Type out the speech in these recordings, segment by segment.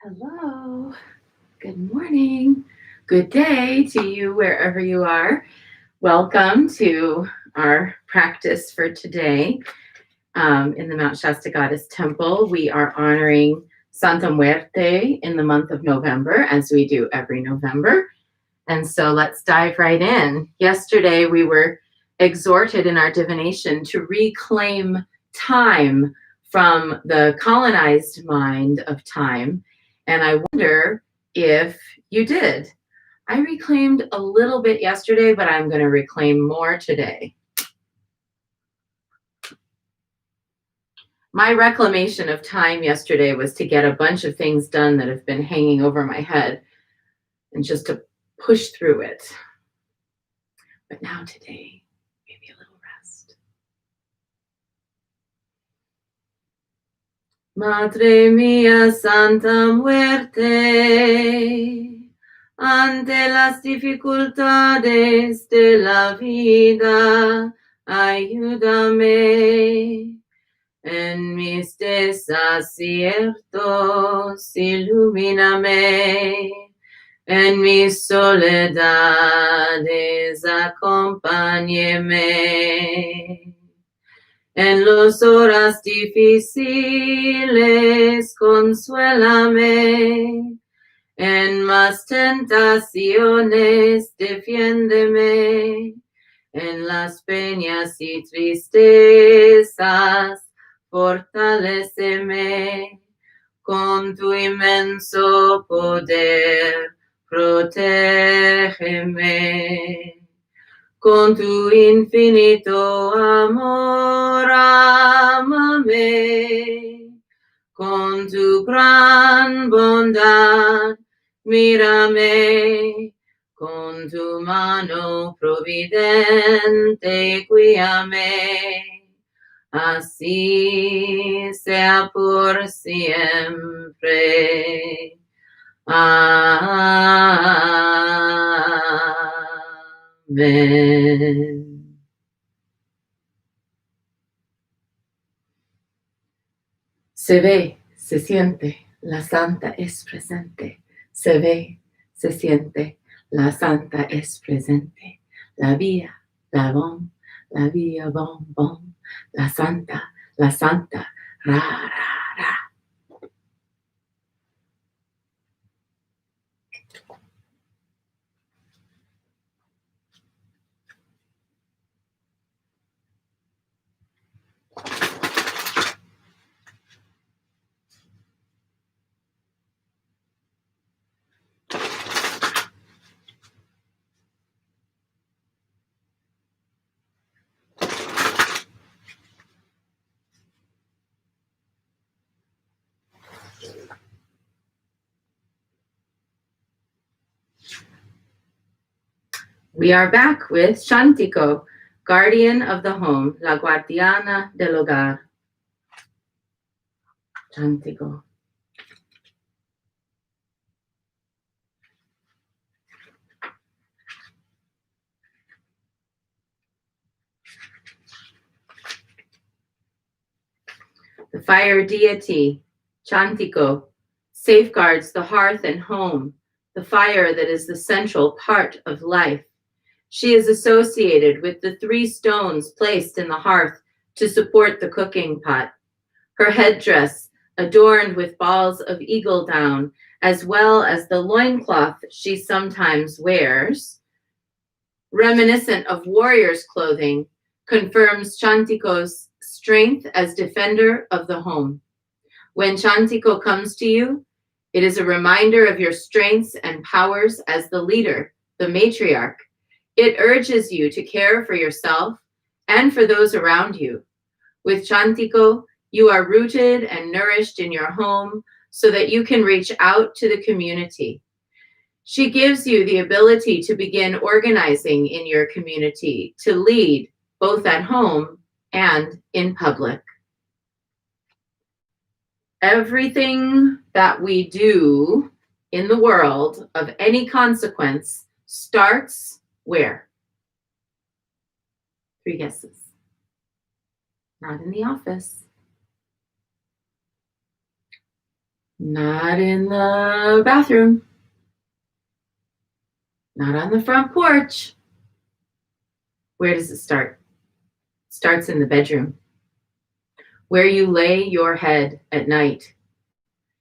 Hello, good morning, good day to you wherever you are. Welcome to our practice for today in the Mount Shasta Goddess Temple. We are honoring Santa Muerte in the month of November, as we do every November. And so let's dive right in. Yesterday, we were exhorted in our divination to reclaim time from the colonized mind of time. And I wonder if you did. I reclaimed a little bit yesterday, but I'm going to reclaim more today. My reclamation of time yesterday was to get a bunch of things done that have been hanging over my head and just to push through it. But now today, maybe a little rest. Madre mía Santa Muerte, ante las dificultades de la vida, ayúdame. En mis desaciertos, ilumíname. En mis soledades, acompáñeme. En las horas difíciles, consuélame. En más tentaciones, defiéndeme. En las peñas y tristezas, fortaléceme. Con tu inmenso poder, protégeme. Con tu infinito amor, ámame. Con tu gran bondad, mírame. Con tu mano providente, guíame. Así sea por siempre. Amén. Se ve, se siente, la Santa es presente. Se ve, se siente, la Santa es presente. La vía, la vía, bom, bom. La Santa, ra, ra, ra. We are back with Shantiko, guardian of the home, la guardiana del hogar. Shantiko. The fire deity, Chantiko, safeguards the hearth and home, the fire that is the central part of life. She is associated with the 3 stones placed in the hearth to support the cooking pot. Her headdress, adorned with balls of eagle down, as well as the loincloth she sometimes wears, reminiscent of warrior's clothing, confirms Chantiko's strength as defender of the home. When Chantiko comes to you, it is a reminder of your strengths and powers as the leader, the matriarch. It urges you to care for yourself and for those around you. With Chantiko, you are rooted and nourished in your home so that you can reach out to the community. She gives you the ability to begin organizing in your community, to lead both at home and in public. Everything that we do in the world of any consequence starts where? 3 guesses. Not in the office. Not in the bathroom. Not on the front porch. Where does it start? It starts in the bedroom, where you lay your head at night.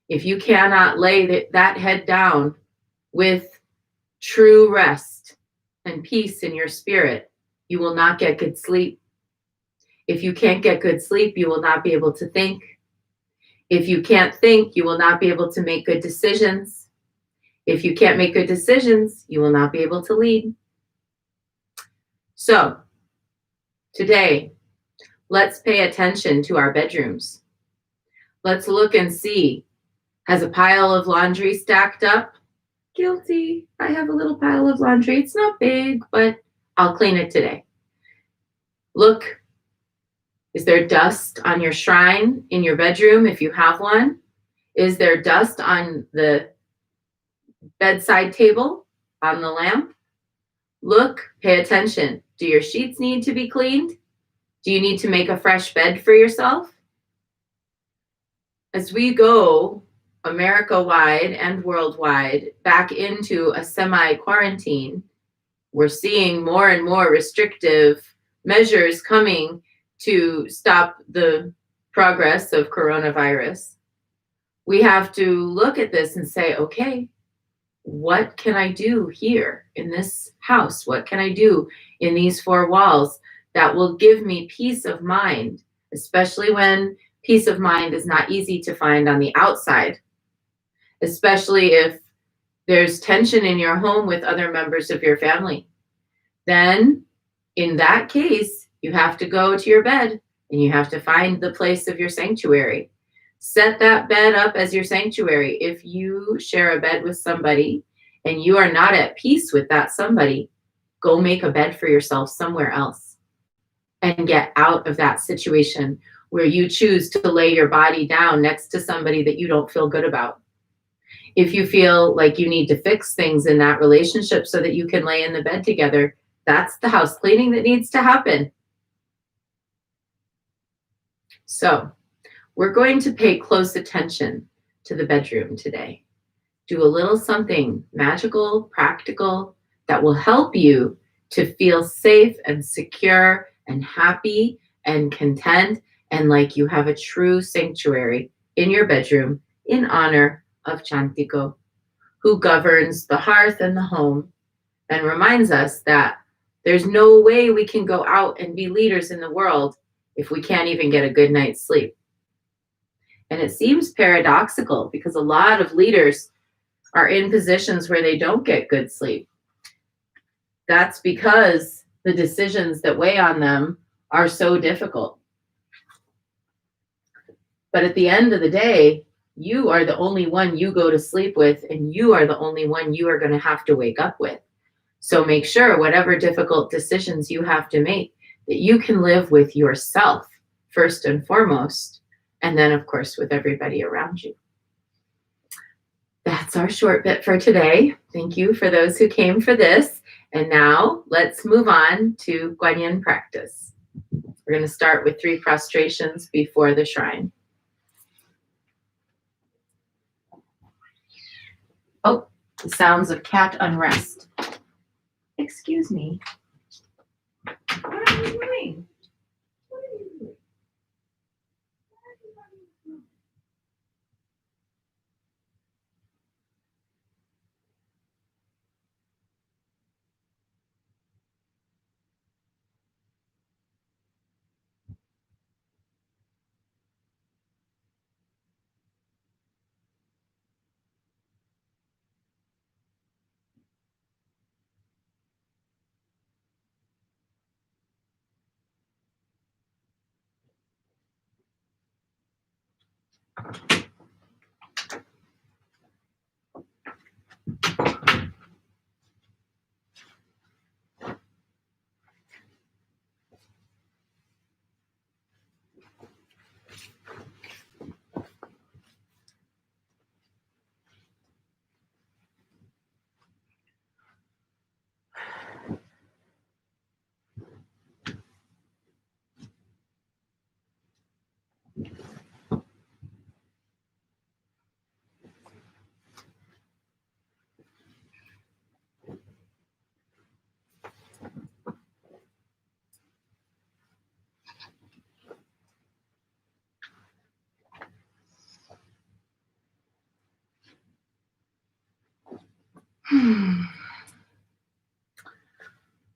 If you cannot lay that head down with true rest and peace in your spirit, you will not get good sleep. If you can't get good sleep, you will not be able to think. If you can't think, you will not be able to make good decisions. If you can't make good decisions, you will not be able to lead. So, today, let's pay attention to our bedrooms. Let's look and see. Has a pile of laundry stacked up? Guilty. I have a little pile of laundry. It's not big, but I'll clean it today. Look, is there dust on your shrine in your bedroom if you have one? Is there dust on the bedside table, on the lamp? Look, pay attention. Do your sheets need to be cleaned? Do you need to make a fresh bed for yourself? As we go America-wide and worldwide back into a semi-quarantine, we're seeing more and more restrictive measures coming to stop the progress of coronavirus. We have to look at this and say, okay, what can I do here in this house? What can I do in these four walls that will give me peace of mind, especially when peace of mind is not easy to find on the outside, especially if there's tension in your home with other members of your family. Then in that case, you have to go to your bed and you have to find the place of your sanctuary. Set that bed up as your sanctuary. If you share a bed with somebody and you are not at peace with that somebody, go make a bed for yourself somewhere else and get out of that situation where you choose to lay your body down next to somebody that you don't feel good about. If you feel like you need to fix things in that relationship so that you can lay in the bed together, that's the house cleaning that needs to happen. So, we're going to pay close attention to the bedroom today. Do a little something magical, practical, that will help you to feel safe and secure and happy and content and like you have a true sanctuary in your bedroom in honor of Chantiko, who governs the hearth and the home and reminds us that there's no way we can go out and be leaders in the world if we can't even get a good night's sleep. And it seems paradoxical because a lot of leaders are in positions where they don't get good sleep. That's because the decisions that weigh on them are so difficult. But at the end of the day, you are the only one you go to sleep with, and you are the only one you are going to have to wake up with. So make sure whatever difficult decisions you have to make, that you can live with yourself first and foremost, and then of course with everybody around you. That's our short bit for today. Thank you for those who came for this. And now let's move on to Guanyin practice. We're going to start with 3 prostrations before the shrine. Oh, the sounds of cat unrest. Excuse me. What are you doing? What are you doing?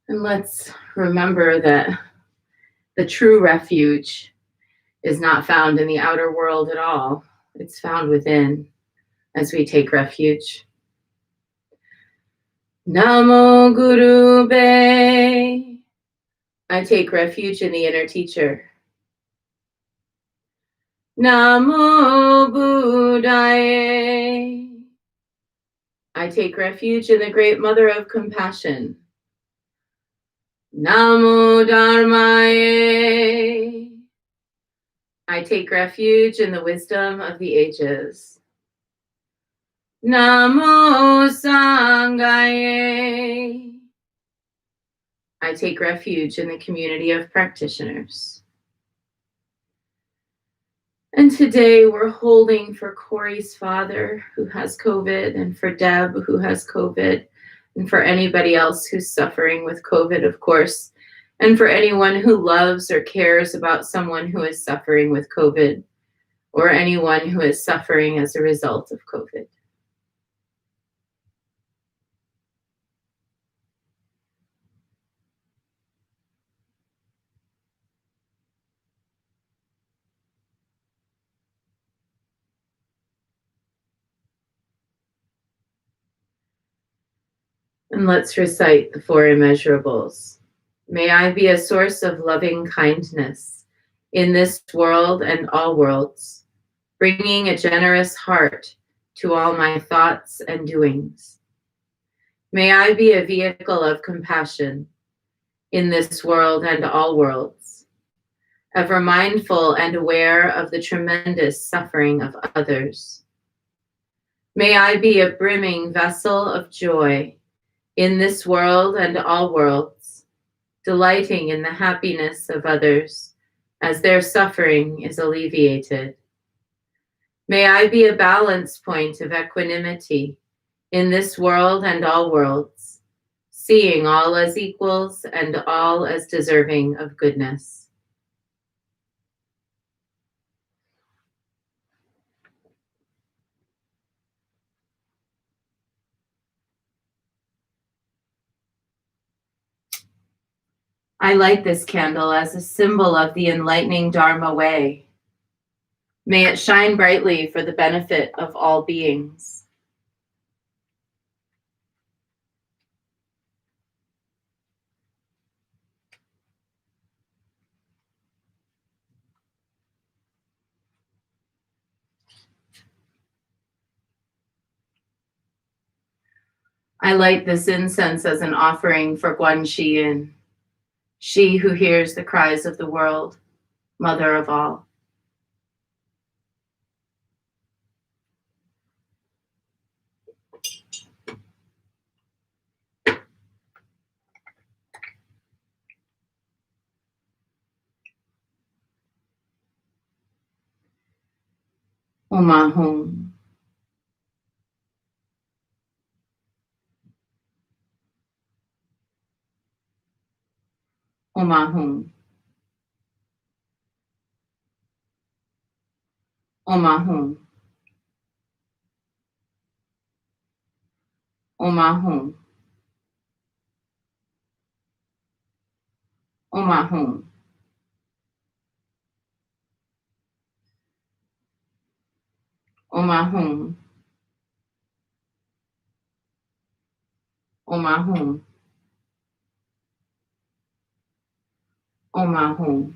And let's remember that the true refuge is not found in the outer world at all. It's found within as we take refuge. Namo Guru Be. I take refuge in the inner teacher. Namo Buddhaye. I take refuge in the great mother of compassion. Namo Dharmaye. I take refuge in the wisdom of the ages. Namo Sanghaye. I take refuge in the community of practitioners. And today we're holding for Corey's father who has COVID, and for Deb who has COVID, and for anybody else who's suffering with COVID, of course, and for anyone who loves or cares about someone who is suffering with COVID, or anyone who is suffering as a result of COVID. And let's recite the four immeasurables. May I be a source of loving kindness in this world and all worlds, bringing a generous heart to all my thoughts and doings. May I be a vehicle of compassion in this world and all worlds, ever mindful and aware of the tremendous suffering of others. May I be a brimming vessel of joy in this world and all worlds, delighting in the happiness of others as their suffering is alleviated. May I be a balance point of equanimity in this world and all worlds, seeing all as equals and all as deserving of goodness. I light this candle as a symbol of the enlightening Dharma way. May it shine brightly for the benefit of all beings. I light this incense as an offering for Guan Yin, she who hears the cries of the world, mother of all. Om Ahum. Om Ahum. Om Ahum. Om Ahum. Om Ahum. Om Ahum. Om Ahum. Om Ahum.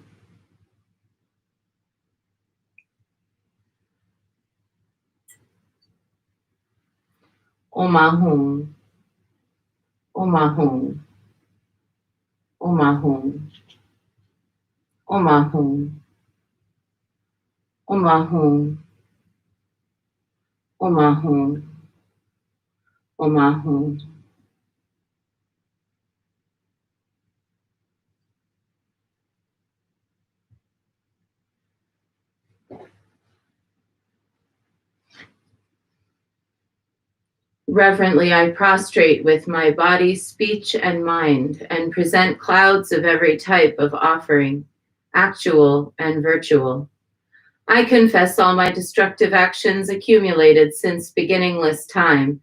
Om Ahum. Om Ahum. Om Ahum. Om Ahum. Om Ahum. Om Ahum. Om Ahum. Reverently, I prostrate with my body, speech, and mind, and present clouds of every type of offering, actual and virtual. I confess all my destructive actions accumulated since beginningless time,